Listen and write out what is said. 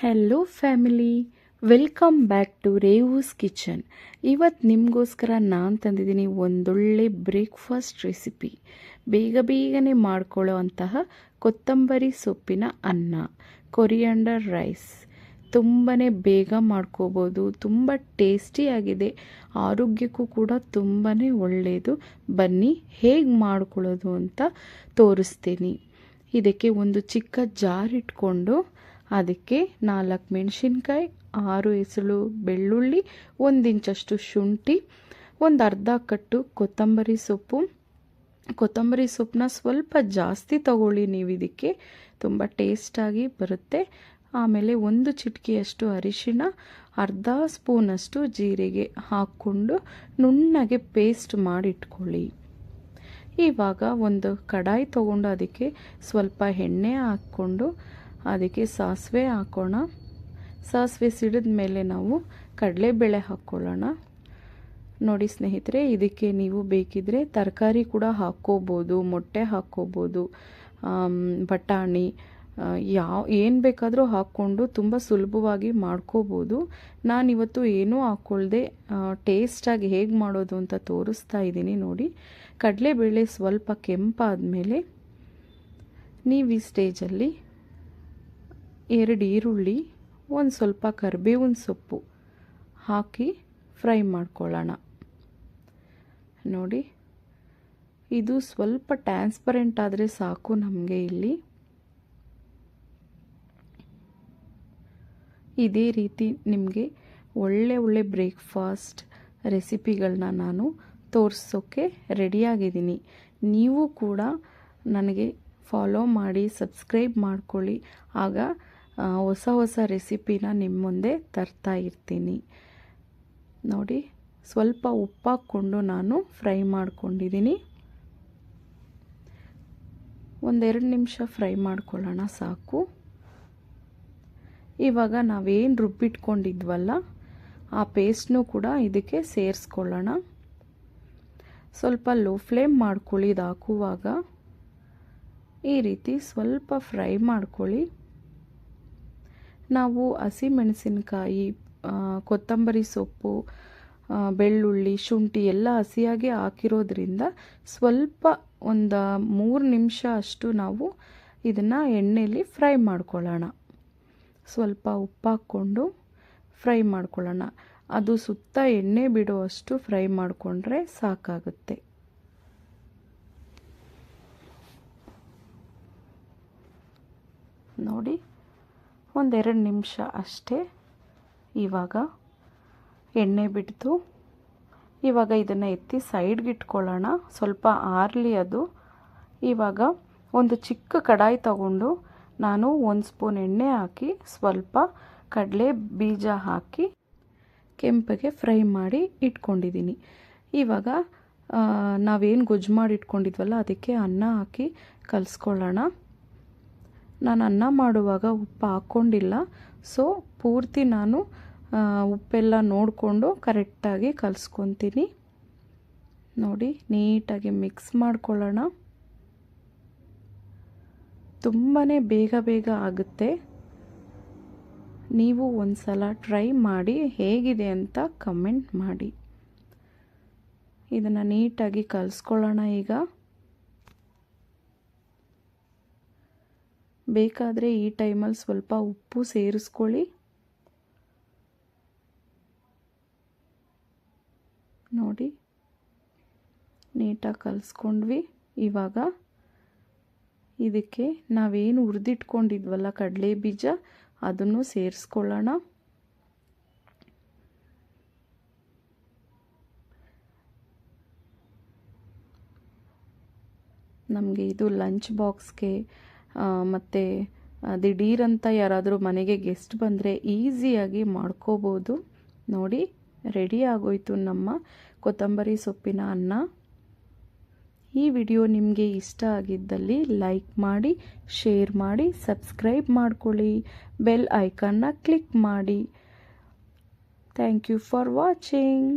Hello family, welcome back to Revu's kitchen. ಇವತ್ತು ನಿಮಗೋಸ್ಕರ ನಾನು ತಂದಿದ್ದೀನಿ ಒಂದೊಳ್ಳೆ ಬ್ರೇಕ್ಫಾಸ್ಟ್ ರೆಸಿಪಿ. ಬೇಗನೆ ಮಾಡ್ಕೊಳ್ಳೋ ಅಂತಹ ಕೊತ್ತಂಬರಿ ಸೊಪ್ಪಿನ ಅನ್ನ, ಕೊರಿಯಾಂಡರ್ ರೈಸ್. ತುಂಬಾ ಬೇಗ ಮಾಡ್ಕೋಬೋದು, ತುಂಬ ಟೇಸ್ಟಿಯಾಗಿದೆ, ಆರೋಗ್ಯಕ್ಕೂ ಕೂಡ ತುಂಬಾ ಒಳ್ಳೆಯದು. ಬನ್ನಿ ಹೇಗೆ ಮಾಡ್ಕೊಳ್ಳೋದು ಅಂತ ತೋರಿಸ್ತೀನಿ. ಇದಕ್ಕೆ ಒಂದು ಚಿಕ್ಕ ಜಾರ್ ಇಟ್ಕೊಂಡು ಅದಕ್ಕೆ 4 ಮೆಣಸಿನ್ಕಾಯಿ, 6 ಎಸಳು ಬೆಳ್ಳುಳ್ಳಿ, 1 ಇಂಚಷ್ಟು ಶುಂಠಿ, ಒಂದು ಅರ್ಧ ಕಟ್ಟು ಕೊತ್ತಂಬರಿ ಸೊಪ್ಪು. ಕೊತ್ತಂಬರಿ ಸೊಪ್ಪನ್ನ ಸ್ವಲ್ಪ ಜಾಸ್ತಿ ತಗೊಳ್ಳಿ ನೀವು, ಇದಕ್ಕೆ ತುಂಬ ಟೇಸ್ಟಾಗಿ ಬರುತ್ತೆ. ಆಮೇಲೆ 1 ಚಿಟಿಕೆಯಷ್ಟು ಅರಿಶಿಣ, ಅರ್ಧ ಸ್ಪೂನಷ್ಟು ಜೀರಿಗೆ ಹಾಕ್ಕೊಂಡು ನುಣ್ಣಗೆ ಪೇಸ್ಟ್ ಮಾಡಿಟ್ಕೊಳ್ಳಿ. ಇವಾಗ ಒಂದು ಕಡಾಯಿ ತೊಗೊಂಡು ಅದಕ್ಕೆ ಸ್ವಲ್ಪ ಎಣ್ಣೆ ಹಾಕ್ಕೊಂಡು ಅದಕ್ಕೆ ಸಾಸಿವೆ ಹಾಕೋಣ. ಸಾಸಿವೆ ಸಿಡಿದ ಮೇಲೆ ನಾವು ಕಡಲೆಬೇಳೆ ಹಾಕ್ಕೊಳ್ಳೋಣ. ನೋಡಿ ಸ್ನೇಹಿತರೆ, ಇದಕ್ಕೆ ನೀವು ಬೇಕಿದ್ರೆ ತರಕಾರಿ ಕೂಡ ಹಾಕ್ಕೋಬೋದು, ಮೊಟ್ಟೆ ಹಾಕ್ಕೋಬೋದು, ಬಟಾಣಿ, ಏನು ಬೇಕಾದರೂ ಹಾಕ್ಕೊಂಡು ತುಂಬ ಸುಲಭವಾಗಿ ಮಾಡ್ಕೋಬೋದು. ನಾನಿವತ್ತು ಏನೂ ಹಾಕ್ಕೊಳ್ದೆ ಟೇಸ್ಟಾಗಿ ಹೇಗೆ ಮಾಡೋದು ಅಂತ ತೋರಿಸ್ತಾ ಇದ್ದೀನಿ. ನೋಡಿ, ಕಡಲೆಬೇಳೆ ಸ್ವಲ್ಪ ಕೆಂಪಾದಮೇಲೆ ನೀವು ಈ ಸ್ಟೇಜಲ್ಲಿ 2 ಈರುಳ್ಳಿ, ಒಂದು ಸ್ವಲ್ಪ ಕರಿಬೇವಿನ ಸೊಪ್ಪು ಹಾಕಿ ಫ್ರೈ ಮಾಡ್ಕೊಳ್ಳೋಣ. ನೋಡಿ, ಇದು ಸ್ವಲ್ಪ ಟ್ರಾನ್ಸ್ಪರೆಂಟ್ ಆದರೆ ಸಾಕು ನಮಗೆ. ಇಲ್ಲಿ ಇದೇ ರೀತಿ ನಿಮಗೆ ಒಳ್ಳೆ ಬ್ರೇಕ್ಫಾಸ್ಟ್ ರೆಸಿಪಿಗಳನ್ನ ನಾನು ತೋರಿಸೋಕ್ಕೆ ರೆಡಿಯಾಗಿದ್ದೀನಿ. ನೀವು ಕೂಡ ನನಗೆ ಫಾಲೋ ಮಾಡಿ, ಸಬ್ಸ್ಕ್ರೈಬ್ ಮಾಡ್ಕೊಳ್ಳಿ. ಆಗ ಹೊಸ ರೆಸಿಪಿನ ನಿಮ್ಮ ಮುಂದೆ ತರ್ತಾ ಇರ್ತೀನಿ. ನೋಡಿ, ಸ್ವಲ್ಪ ಉಪ್ಪು ಹಾಕ್ಕೊಂಡು ನಾನು ಫ್ರೈ ಮಾಡ್ಕೊಂಡಿದ್ದೀನಿ. 1-2 ನಿಮಿಷ ಫ್ರೈ ಮಾಡ್ಕೊಳ್ಳೋಣ, ಸಾಕು. ಇವಾಗ ನಾವೇನು ರುಬ್ಬಿಟ್ಕೊಂಡಿದ್ವಲ್ಲ ಆ ಪೇಸ್ಟ್ನೂ ಕೂಡ ಇದಕ್ಕೆ ಸೇರಿಸ್ಕೊಳ್ಳೋಣ. ಸ್ವಲ್ಪ ಲೋ ಫ್ಲೇಮ್ ಮಾಡ್ಕೊಳ್ಳಿ. ಇದು ಹಾಕುವಾಗ ಈ ರೀತಿ ಸ್ವಲ್ಪ ಫ್ರೈ ಮಾಡ್ಕೊಳ್ಳಿ. ನಾವು ಹಸಿಮೆಣಸಿನಕಾಯಿ, ಕೊತ್ತಂಬರಿ ಸೊಪ್ಪು, ಬೆಳ್ಳುಳ್ಳಿ, ಶುಂಠಿ ಎಲ್ಲ ಹಸಿಯಾಗಿ ಹಾಕಿರೋದ್ರಿಂದ ಸ್ವಲ್ಪ ಒಂದು 3 ನಿಮಿಷ ಅಷ್ಟು ನಾವು ಇದನ್ನು ಎಣ್ಣೆಯಲ್ಲಿ ಫ್ರೈ ಮಾಡ್ಕೊಳ್ಳೋಣ. ಸ್ವಲ್ಪ ಉಪ್ಪು ಹಾಕ್ಕೊಂಡು ಫ್ರೈ ಮಾಡ್ಕೊಳ್ಳೋಣ. ಅದು ಸುತ್ತ ಎಣ್ಣೆ ಬಿಡುವಷ್ಟು ಫ್ರೈ ಮಾಡಿಕೊಂಡ್ರೆ ಸಾಕಾಗುತ್ತೆ. ನೋಡಿ, 1-2 ನಿಮಿಷ ಅಷ್ಟೇ. ಇವಾಗ ಎಣ್ಣೆ ಬಿಡ್ತು. ಇವಾಗ ಇದನ್ನು ಎತ್ತಿ ಸೈಡ್ಗೆ ಇಟ್ಕೊಳ್ಳೋಣ, ಸ್ವಲ್ಪ ಆರಲಿ ಅದು. ಇವಾಗ ಒಂದು ಚಿಕ್ಕ ಕಡಾಯಿ ತಗೊಂಡು ನಾನು 1 ಸ್ಪೂನ್ ಎಣ್ಣೆ ಹಾಕಿ ಸ್ವಲ್ಪ ಕಡಲೆ ಬೀಜ ಹಾಕಿ ಕೆಂಪಗೆ ಫ್ರೈ ಮಾಡಿ ಇಟ್ಕೊಂಡಿದ್ದೀನಿ. ಇವಾಗ ನಾವೇನು ಗೊಜ್ಜು ಮಾಡಿ ಇಟ್ಕೊಂಡಿದ್ವಲ್ಲ ಅದಕ್ಕೆ ಅನ್ನ ಹಾಕಿ ಕಲಿಸ್ಕೊಳ್ಳೋಣ. ನಾನು ಅನ್ನ ಮಾಡುವಾಗ ಉಪ್ಪು ಹಾಕ್ಕೊಂಡಿಲ್ಲ, ಸೊ ಪೂರ್ತಿ ನಾನು ಉಪ್ಪೆಲ್ಲ ನೋಡಿಕೊಂಡು ಕರೆಕ್ಟಾಗಿ ಕಲಿಸ್ಕೊತೀನಿ. ನೋಡಿ, ನೀಟಾಗಿ ಮಿಕ್ಸ್ ಮಾಡ್ಕೊಳ್ಳೋಣ. ತುಂಬಾ ಬೇಗ ಆಗುತ್ತೆ. ನೀವು ಒಂದು ಸಲ ಟ್ರೈ ಮಾಡಿ ಹೇಗಿದೆ ಅಂತ ಕಮೆಂಟ್ ಮಾಡಿ. ಇದನ್ನು ನೀಟಾಗಿ ಕಲಿಸ್ಕೊಳ್ಳೋಣ. ಈಗ ಬೇಕಾದರೆ ಈ ಟೈಮಲ್ಲಿ ಸ್ವಲ್ಪ ಉಪ್ಪು ಸೇರಿಸ್ಕೊಳ್ಳಿ. ನೋಡಿ, ನೀಟಾಗಿ ಕಲಿಸ್ಕೊಂಡ್ವಿ. ಇವಾಗ ಇದಕ್ಕೆ ನಾವೇನು ಹುರಿದಿಟ್ಕೊಂಡಿದ್ವಲ್ಲ ಕಡಲೆ ಬೀಜ, ಅದನ್ನು ಸೇರಿಸ್ಕೊಳ್ಳೋಣ. ನಮಗೆ ಇದು ಲಂಚ್ ಬಾಕ್ಸ್ಗೆ ಮತ್ತು ದಿಢೀರಂತ ಯಾರಾದರೂ ಮನೆಗೆ ಗೆಸ್ಟ್ ಬಂದರೆ ಈಸಿಯಾಗಿ ಮಾಡ್ಕೋಬೋದು. ನೋಡಿ, ರೆಡಿ ಆಗೋಯ್ತು ನಮ್ಮ ಕೊತ್ತಂಬರಿ ಸೊಪ್ಪಿನ ಅನ್ನ. ಈ ವಿಡಿಯೋ ನಿಮಗೆ ಇಷ್ಟ ಆಗಿದ್ದಲ್ಲಿ ಲೈಕ್ ಮಾಡಿ, ಶೇರ್ ಮಾಡಿ, ಸಬ್ಸ್ಕ್ರೈಬ್ ಮಾಡ್ಕೊಳ್ಳಿ, ಬೆಲ್ ಐಕಾನ್ನ ಕ್ಲಿಕ್ ಮಾಡಿ. Thank you for watching.